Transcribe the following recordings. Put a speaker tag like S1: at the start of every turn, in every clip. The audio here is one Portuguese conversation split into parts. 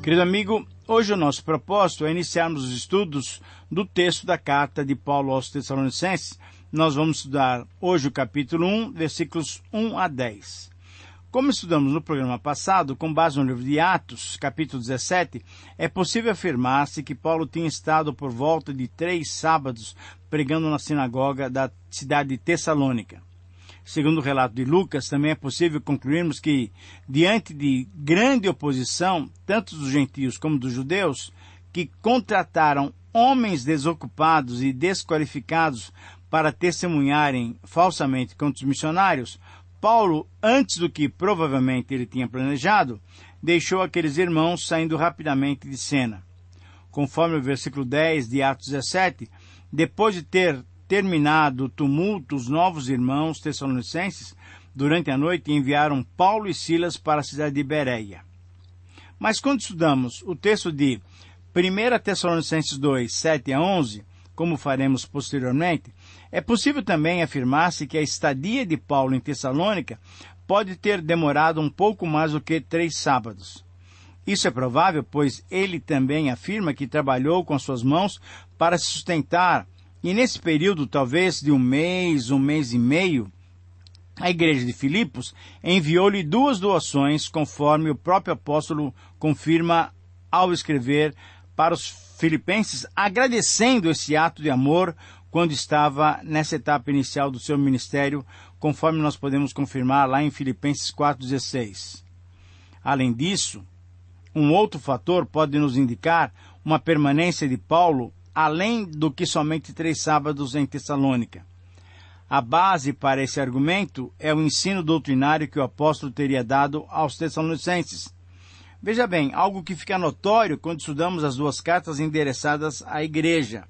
S1: Querido amigo, hoje o nosso propósito é iniciarmos os estudos do texto da carta de Paulo aos Tessalonicenses. Nós vamos estudar hoje o capítulo 1, versículos 1 a 10. Como estudamos no programa passado, com base no livro de Atos, capítulo 17, é possível afirmar-se que Paulo tinha estado por volta de 3 sábados pregando na sinagoga da cidade de Tessalônica. Segundo o relato de Lucas, também é possível concluirmos que, diante de grande oposição, tanto dos gentios como dos judeus, que contrataram homens desocupados e desqualificados para testemunharem falsamente contra os missionários, Paulo, antes do que provavelmente ele tinha planejado, deixou aqueles irmãos saindo rapidamente de cena. Conforme o versículo 10 de Atos 17, depois de ter terminado o tumulto, os novos irmãos tessalonicenses, durante a noite, enviaram Paulo e Silas para a cidade de Bereia. Mas quando estudamos o texto de 1 Tessalonicenses 2, 7 a 11, como faremos posteriormente, é possível também afirmar-se que a estadia de Paulo em Tessalônica pode ter demorado um pouco mais do que 3 sábados. Isso é provável, pois ele também afirma que trabalhou com as suas mãos para se sustentar, e nesse período, talvez de um mês e meio, a igreja de Filipos enviou-lhe 2 doações, conforme o próprio apóstolo confirma ao escrever para os filipenses, agradecendo esse ato de amor quando estava nessa etapa inicial do seu ministério, conforme nós podemos confirmar lá em Filipenses 4,16. Além disso, um outro fator pode nos indicar uma permanência de Paulo além do que somente 3 sábados em Tessalônica. A base para esse argumento é o ensino doutrinário que o apóstolo teria dado aos Tessalonicenses. Veja bem, algo que fica notório quando estudamos as 2 cartas endereçadas à igreja.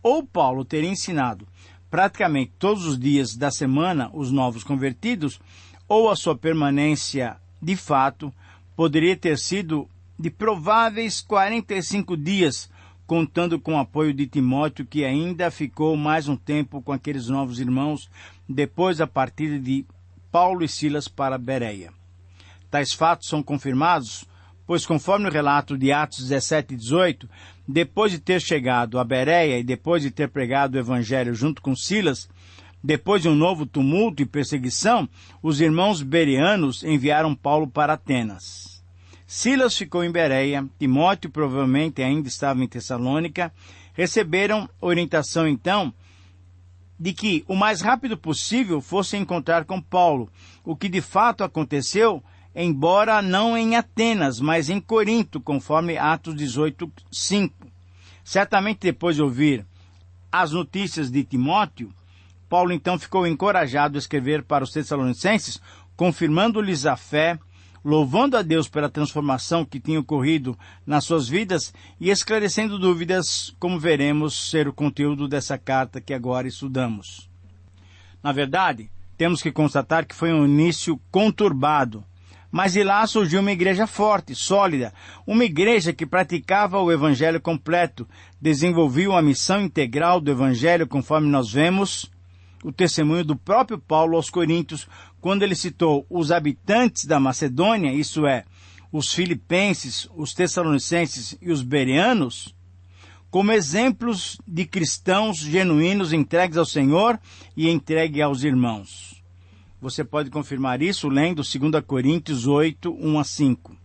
S1: Ou Paulo teria ensinado praticamente todos os dias da semana os novos convertidos, ou a sua permanência, de fato, poderia ter sido de prováveis 45 dias, contando com o apoio de Timóteo, que ainda ficou mais um tempo com aqueles novos irmãos, depois da partida de Paulo e Silas para Bereia. Tais fatos são confirmados, pois conforme o relato de Atos 17 e 18, depois de ter chegado a Bereia e depois de ter pregado o Evangelho junto com Silas, depois de um novo tumulto e perseguição, os irmãos bereanos enviaram Paulo para Atenas. Silas ficou em Bereia, Timóteo provavelmente ainda estava em Tessalônica. Receberam orientação, então, de que o mais rápido possível fosse encontrar com Paulo, o que de fato aconteceu, embora não em Atenas, mas em Corinto, conforme Atos 18, 5. Certamente depois de ouvir as notícias de Timóteo, Paulo então ficou encorajado a escrever para os Tessalonicenses, confirmando-lhes a fé, louvando a Deus pela transformação que tinha ocorrido nas suas vidas e esclarecendo dúvidas, como veremos ser o conteúdo dessa carta que agora estudamos. Na verdade, temos que constatar que foi um início conturbado, mas de lá surgiu uma igreja forte, sólida, uma igreja que praticava o Evangelho completo, desenvolvia a missão integral do Evangelho, conforme nós vemos o testemunho do próprio Paulo aos Coríntios, quando ele citou os habitantes da Macedônia, isso é, os filipenses, os tessalonicenses e os bereanos, como exemplos de cristãos genuínos entregues ao Senhor e entregues aos irmãos. Você pode confirmar isso lendo 2 Coríntios 8, 1 a 5.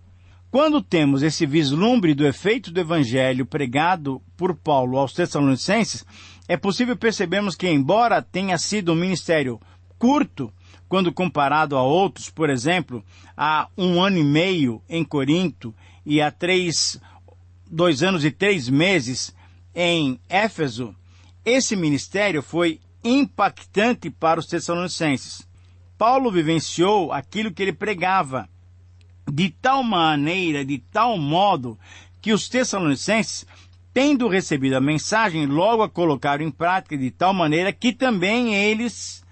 S1: Quando temos esse vislumbre do efeito do Evangelho pregado por Paulo aos Tessalonicenses, é possível percebermos que, embora tenha sido um ministério curto, quando comparado a outros, por exemplo, há 1 ano e meio em Corinto e há 2 anos e 3 meses em Éfeso, esse ministério foi impactante para os Tessalonicenses. Paulo vivenciou aquilo que ele pregava de tal maneira, de tal modo, que os Tessalonicenses, tendo recebido a mensagem, logo a colocaram em prática de tal maneira que também eles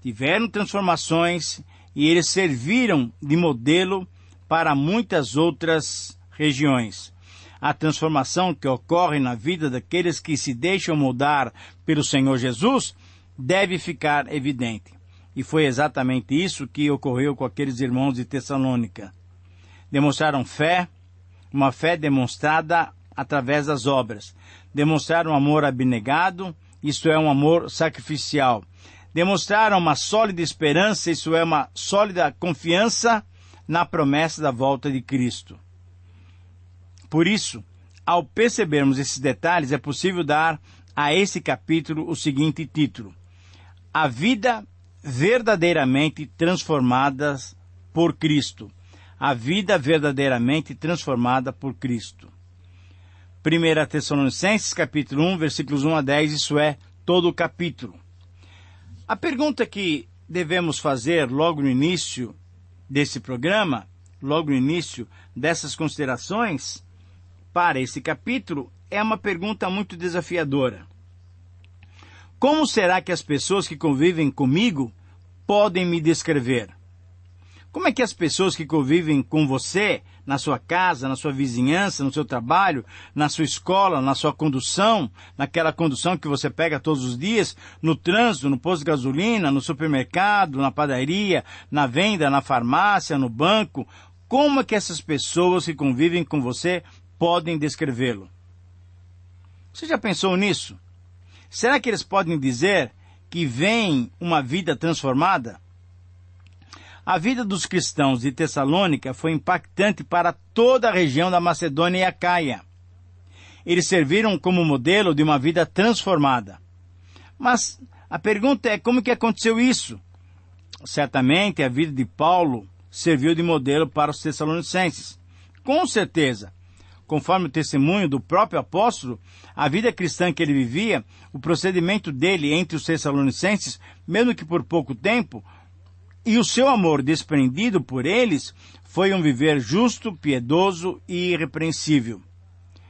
S1: tiveram transformações e eles serviram de modelo para muitas outras regiões. A transformação que ocorre na vida daqueles que se deixam moldar pelo Senhor Jesus deve ficar evidente. E foi exatamente isso que ocorreu com aqueles irmãos de Tessalônica. Demonstraram fé, uma fé demonstrada através das obras. Demonstrar um amor abnegado, isto é, um amor sacrificial. Demonstraram uma sólida esperança, isso é, uma sólida confiança na promessa da volta de Cristo. Por isso, ao percebermos esses detalhes, é possível dar a esse capítulo o seguinte título: A vida verdadeiramente transformada por Cristo. A vida verdadeiramente transformada por Cristo. 1 Tessalonicenses, capítulo 1, versículos 1 a 10, isso é, todo o capítulo. A pergunta que devemos fazer logo no início desse programa, logo no início dessas considerações, para esse capítulo, é uma pergunta muito desafiadora. Como será que as pessoas que convivem comigo podem me descrever? Como é que as pessoas que convivem com você, na sua casa, na sua vizinhança, no seu trabalho, na sua escola, na sua condução, naquela condução que você pega todos os dias, no trânsito, no posto de gasolina, no supermercado, na padaria, na venda, na farmácia, no banco, como é que essas pessoas que convivem com você podem descrevê-lo? Você já pensou nisso? Será que eles podem dizer que veem uma vida transformada? A vida dos cristãos de Tessalônica foi impactante para toda a região da Macedônia e Acaia. Eles serviram como modelo de uma vida transformada. Mas a pergunta é, como que aconteceu isso? Certamente a vida de Paulo serviu de modelo para os tessalonicenses. Com certeza. Conforme o testemunho do próprio apóstolo, a vida cristã que ele vivia, o procedimento dele entre os tessalonicenses, mesmo que por pouco tempo, e o seu amor desprendido por eles foi um viver justo, piedoso e irrepreensível.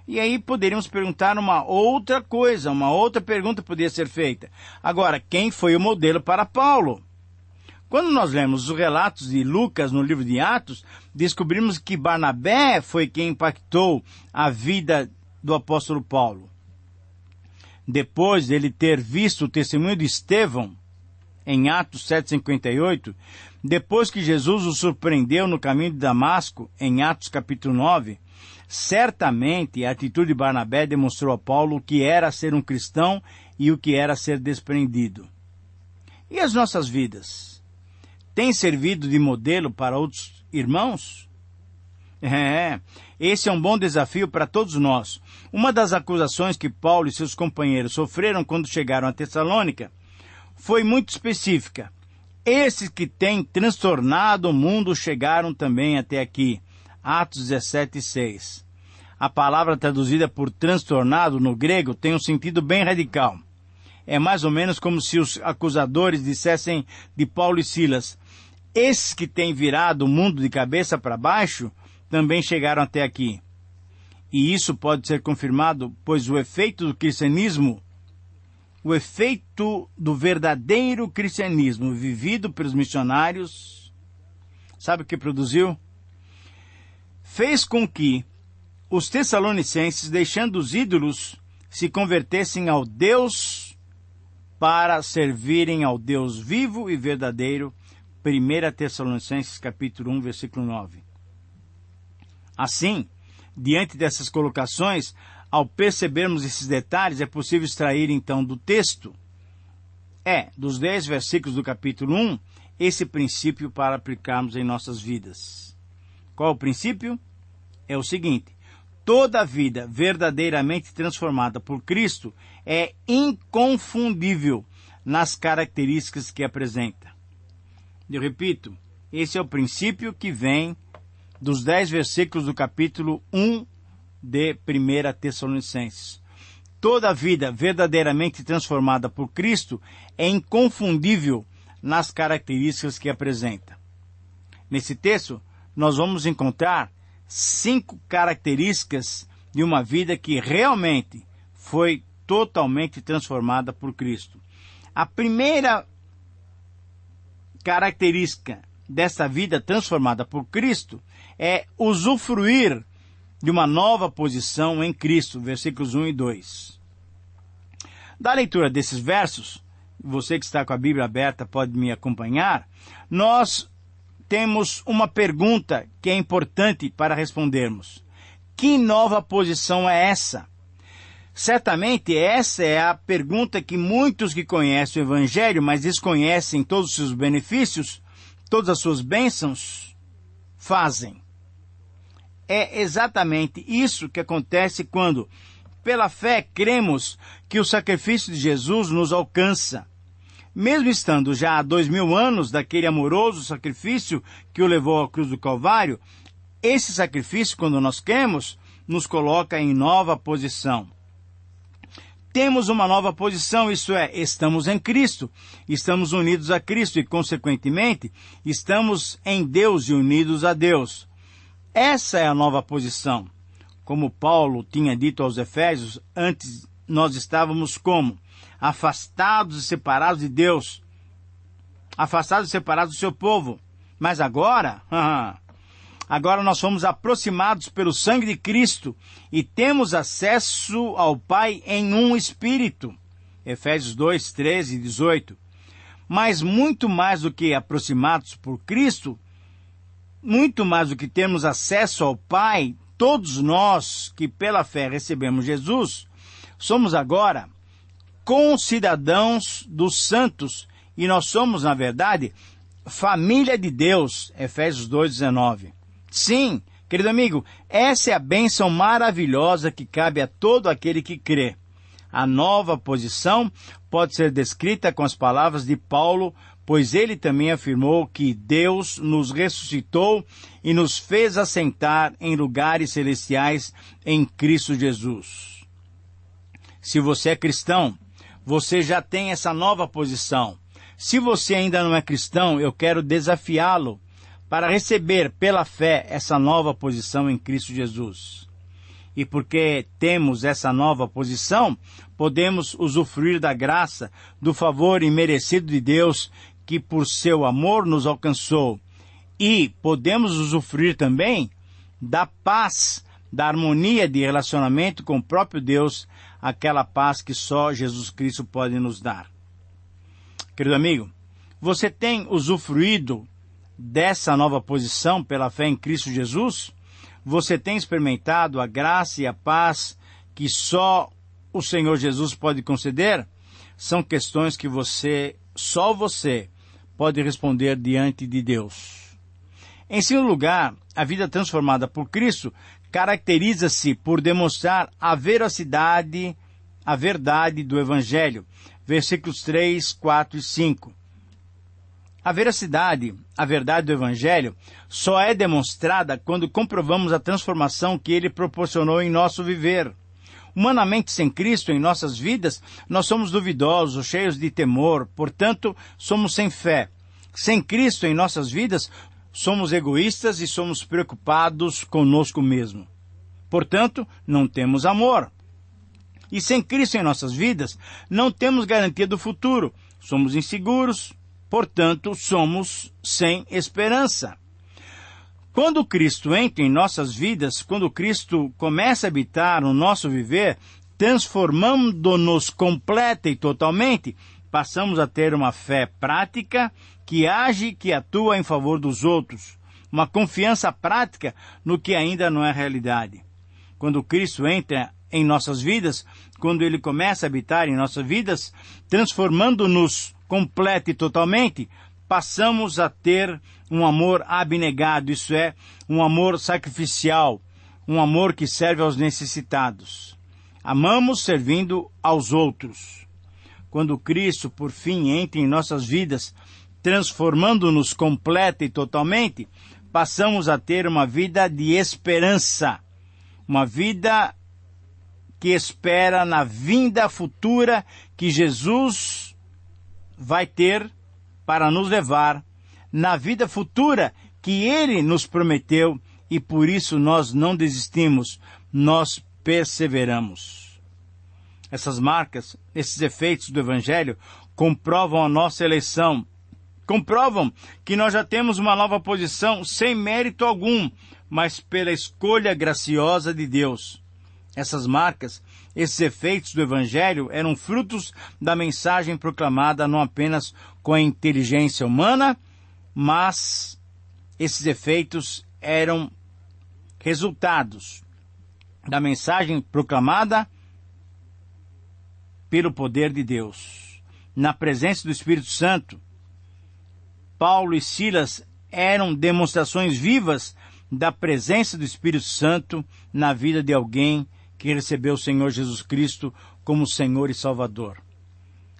S1: E aí poderíamos perguntar uma outra coisa, uma outra pergunta poderia ser feita. Agora, quem foi o modelo para Paulo? Quando nós lemos os relatos de Lucas no livro de Atos, descobrimos que Barnabé foi quem impactou a vida do apóstolo Paulo. Depois dele ter visto o testemunho de Estevão, em Atos 7,58, depois que Jesus o surpreendeu no caminho de Damasco, em Atos capítulo 9, certamente a atitude de Barnabé demonstrou a Paulo o que era ser um cristão e o que era ser desprendido. E as nossas vidas? Têm servido de modelo para outros irmãos? Esse é um bom desafio para todos nós. Uma das acusações que Paulo e seus companheiros sofreram quando chegaram a Tessalônica foi muito específica. Esses que têm transtornado o mundo chegaram também até aqui. Atos 17:6. A palavra traduzida por transtornado no grego tem um sentido bem radical. É mais ou menos como se os acusadores dissessem de Paulo e Silas: esses que têm virado o mundo de cabeça para baixo também chegaram até aqui. E isso pode ser confirmado, pois o efeito do cristianismo, o efeito do verdadeiro cristianismo vivido pelos missionários, sabe o que produziu? Fez com que os tessalonicenses, deixando os ídolos, se convertessem ao Deus para servirem ao Deus vivo e verdadeiro. 1 Tessalonicenses capítulo 1, versículo 9. Assim, diante dessas colocações, ao percebermos esses detalhes, é possível extrair, então, do texto, dos 10 versículos do capítulo 1, esse princípio para aplicarmos em nossas vidas. Qual o princípio? É o seguinte: toda vida verdadeiramente transformada por Cristo é inconfundível nas características que apresenta. Eu repito, esse é o princípio que vem dos 10 versículos do capítulo 1 de 1 Tessalonicenses. Toda vida verdadeiramente transformada por Cristo é inconfundível nas características que apresenta. Nesse texto, nós vamos encontrar 5 características de uma vida que realmente foi totalmente transformada por Cristo. A primeira característica dessa vida transformada por Cristo é usufruir de uma nova posição em Cristo, versículos 1 e 2. Da leitura desses versos, você que está com a Bíblia aberta pode me acompanhar, nós temos uma pergunta que é importante para respondermos. Que nova posição é essa? Certamente essa é a pergunta que muitos que conhecem o Evangelho, mas desconhecem todos os seus benefícios, todas as suas bênçãos, fazem. É exatamente isso que acontece quando, pela fé, cremos que o sacrifício de Jesus nos alcança. Mesmo estando já há 2000 anos daquele amoroso sacrifício que o levou à cruz do Calvário, esse sacrifício, quando nós cremos, nos coloca em nova posição. Temos uma nova posição, isto é, estamos em Cristo, estamos unidos a Cristo e, consequentemente, estamos em Deus e unidos a Deus. Essa é a nova posição. Como Paulo tinha dito aos Efésios, antes nós estávamos como? Afastados e separados de Deus, afastados e separados do seu povo. Mas agora, agora nós fomos aproximados pelo sangue de Cristo e temos acesso ao Pai em um Espírito. Efésios 2, 13 e 18. Mas muito mais do que aproximados por Cristo, muito mais do que termos acesso ao Pai, todos nós que pela fé recebemos Jesus, somos agora concidadãos dos santos e nós somos, na verdade, família de Deus. Efésios 2:19. Sim, querido amigo, essa é a bênção maravilhosa que cabe a todo aquele que crê. A nova posição pode ser descrita com as palavras de Paulo, pois ele também afirmou que Deus nos ressuscitou e nos fez assentar em lugares celestiais em Cristo Jesus. Se você é cristão, você já tem essa nova posição. Se você ainda não é cristão, eu quero desafiá-lo para receber pela fé essa nova posição em Cristo Jesus. E porque temos essa nova posição, podemos usufruir da graça, do favor imerecido de Deus, que por seu amor nos alcançou. E podemos usufruir também da paz, da harmonia de relacionamento com o próprio Deus, aquela paz que só Jesus Cristo pode nos dar. Querido amigo, você tem usufruído dessa nova posição pela fé em Cristo Jesus? Você tem experimentado a graça e a paz que só o Senhor Jesus pode conceder? São questões que só você pode responder diante de Deus. Em segundo lugar, a vida transformada por Cristo caracteriza-se por demonstrar a veracidade, a verdade do Evangelho. Versículos 3, 4 e 5. A veracidade, a verdade do Evangelho, só é demonstrada quando comprovamos a transformação que ele proporcionou em nosso viver. Humanamente, sem Cristo em nossas vidas, nós somos duvidosos, cheios de temor, portanto, somos sem fé. Sem Cristo em nossas vidas, somos egoístas e somos preocupados conosco mesmo. Portanto, não temos amor. E sem Cristo em nossas vidas, não temos garantia do futuro. Somos inseguros, portanto, somos sem esperança. Quando Cristo entra em nossas vidas, quando Cristo começa a habitar no nosso viver, transformando-nos completa e totalmente, passamos a ter uma fé prática que age, que atua em favor dos outros, uma confiança prática no que ainda não é realidade. Quando Cristo entra em nossas vidas, quando Ele começa a habitar em nossas vidas, transformando-nos completa e totalmente, passamos a ter um amor abnegado, isso é, um amor sacrificial, um amor que serve aos necessitados. Amamos servindo aos outros. Quando Cristo, por fim, entra em nossas vidas, transformando-nos completa e totalmente, passamos a ter uma vida de esperança, uma vida que espera na vinda futura que Jesus vai ter para nos levar, na vida futura que Ele nos prometeu, e por isso nós não desistimos, nós perseveramos. Essas marcas, esses efeitos do Evangelho, comprovam a nossa eleição, comprovam que nós já temos uma nova posição sem mérito algum, mas pela escolha graciosa de Deus. Essas marcas, esses efeitos do Evangelho eram frutos da mensagem proclamada não apenas com a inteligência humana, mas esses efeitos eram resultados da mensagem proclamada pelo poder de Deus. Na presença do Espírito Santo, Paulo e Silas eram demonstrações vivas da presença do Espírito Santo na vida de alguém que recebeu o Senhor Jesus Cristo como Senhor e Salvador.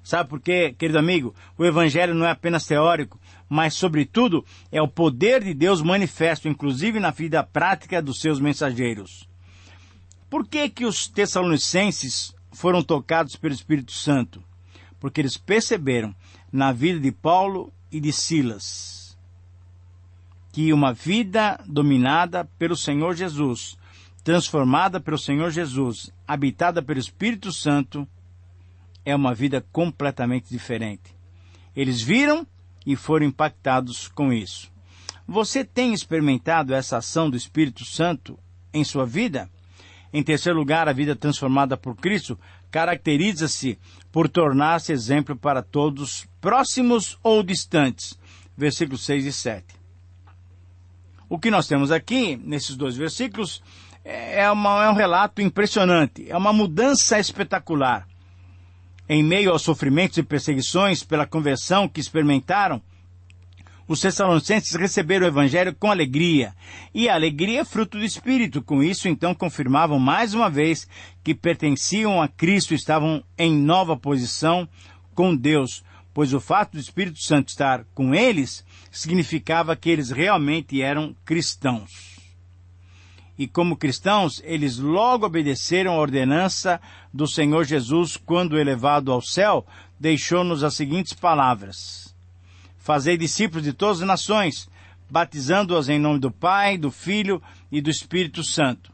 S1: Sabe por quê, querido amigo? O Evangelho não é apenas teórico, mas, sobretudo, é o poder de Deus manifesto, inclusive na vida prática dos seus mensageiros. Por que que os tessalonicenses foram tocados pelo Espírito Santo? Porque eles perceberam na vida de Paulo e de Silas que uma vida dominada pelo Senhor Jesus, transformada pelo Senhor Jesus, habitada pelo Espírito Santo, é uma vida completamente diferente. Eles viram e foram impactados com isso. Você tem experimentado essa ação do Espírito Santo em sua vida? Em terceiro lugar, a vida transformada por Cristo caracteriza-se por tornar-se exemplo para todos, próximos ou distantes. Versículos 6 e 7. O que nós temos aqui, nesses dois versículos, é um relato impressionante, é uma mudança espetacular. Em meio aos sofrimentos e perseguições pela conversão que experimentaram, os tessalonicenses receberam o Evangelho com alegria. E a alegria é fruto do Espírito. Com isso, então, confirmavam mais uma vez que pertenciam a Cristo e estavam em nova posição com Deus, pois o fato do Espírito Santo estar com eles significava que eles realmente eram cristãos. E como cristãos, eles logo obedeceram a ordenança do Senhor Jesus quando, elevado ao céu, deixou-nos as seguintes palavras: Fazei discípulos de todas as nações, batizando-as em nome do Pai, do Filho e do Espírito Santo,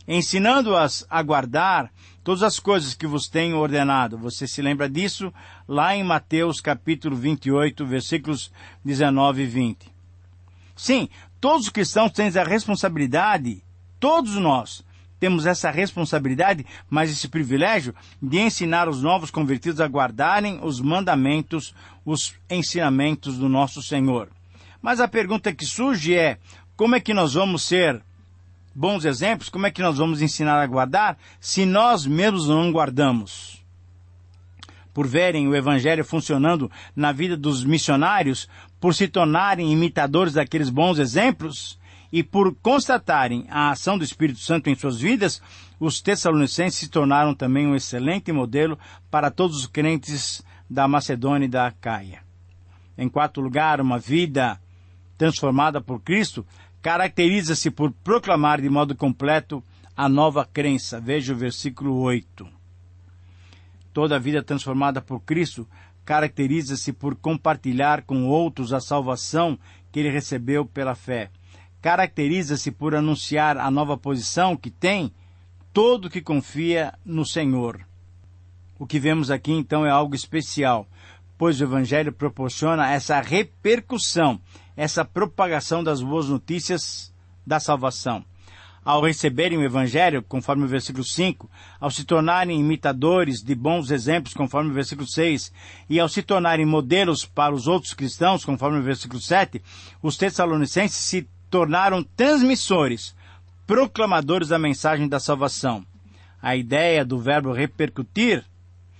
S1: ensinando-as a guardar todas as coisas que vos tenho ordenado. Você se lembra disso lá em Mateus capítulo 28, versículos 19 e 20. Sim, todos os cristãos têm a responsabilidade, todos nós temos essa responsabilidade, mas esse privilégio de ensinar os novos convertidos a guardarem os mandamentos, os ensinamentos do nosso Senhor. Mas a pergunta que surge é: como é que nós vamos ser bons exemplos? Como é que nós vamos ensinar a guardar se nós mesmos não guardamos? Por verem o Evangelho funcionando na vida dos missionários, por se tornarem imitadores daqueles bons exemplos e por constatarem a ação do Espírito Santo em suas vidas, os tessalonicenses se tornaram também um excelente modelo para todos os crentes da Macedônia e da Acaia. Em quarto lugar, uma vida transformada por Cristo caracteriza-se por proclamar de modo completo a nova crença. Veja o versículo 8. Toda a vida transformada por Cristo caracteriza-se por compartilhar com outros a salvação que ele recebeu pela fé. Caracteriza-se por anunciar a nova posição que tem todo que confia no Senhor. O que vemos aqui, então, é algo especial, pois o Evangelho proporciona essa repercussão, essa propagação das boas notícias da salvação. Ao receberem o Evangelho, conforme o versículo 5, ao se tornarem imitadores de bons exemplos, conforme o versículo 6, e ao se tornarem modelos para os outros cristãos, conforme o versículo 7, os tessalonicenses se tornaram transmissores, proclamadores da mensagem da salvação. A ideia do verbo repercutir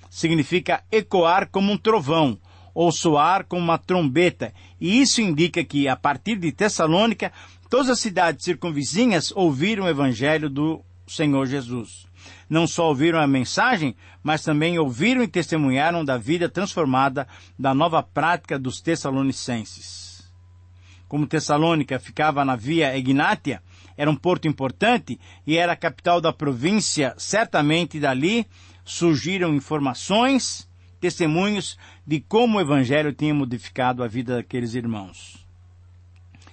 S1: significa ecoar como um trovão, ou soar como uma trombeta, e isso indica que, a partir de Tessalônica, todas as cidades circunvizinhas ouviram o Evangelho do Senhor Jesus. Não só ouviram a mensagem, mas também ouviram e testemunharam da vida transformada, da nova prática dos tessalonicenses. Como Tessalônica ficava na Via Egnátia, era um porto importante e era a capital da província, certamente dali surgiram informações, testemunhos de como o Evangelho tinha modificado a vida daqueles irmãos.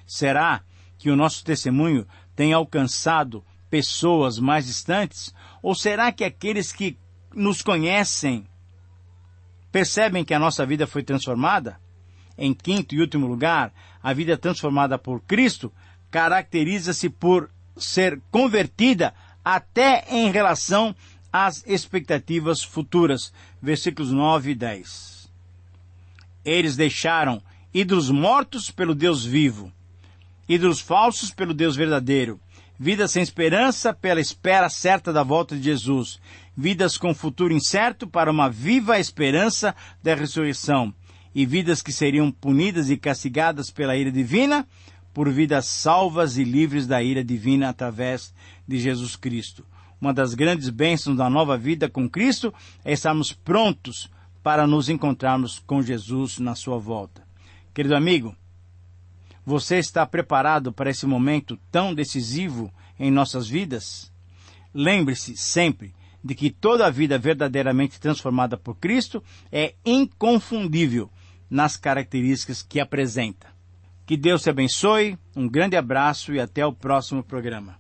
S1: Será que o nosso testemunho tem alcançado pessoas mais distantes? Ou será que aqueles que nos conhecem percebem que a nossa vida foi transformada? Em quinto e último lugar, a vida transformada por Cristo caracteriza-se por ser convertida até em relação às expectativas futuras. Versículos 9 e 10. Eles deixaram ídolos mortos pelo Deus vivo, ídolos falsos pelo Deus verdadeiro. Vidas sem esperança pela espera certa da volta de Jesus. Vidas com futuro incerto para uma viva esperança da ressurreição. E vidas que seriam punidas e castigadas pela ira divina, por vidas salvas e livres da ira divina através de Jesus Cristo. Uma das grandes bênçãos da nova vida com Cristo é estarmos prontos para nos encontrarmos com Jesus na sua volta. Querido amigo, você está preparado para esse momento tão decisivo em nossas vidas? Lembre-se sempre de que toda a vida verdadeiramente transformada por Cristo é inconfundível nas características que apresenta. Que Deus te abençoe, um grande abraço e até o próximo programa.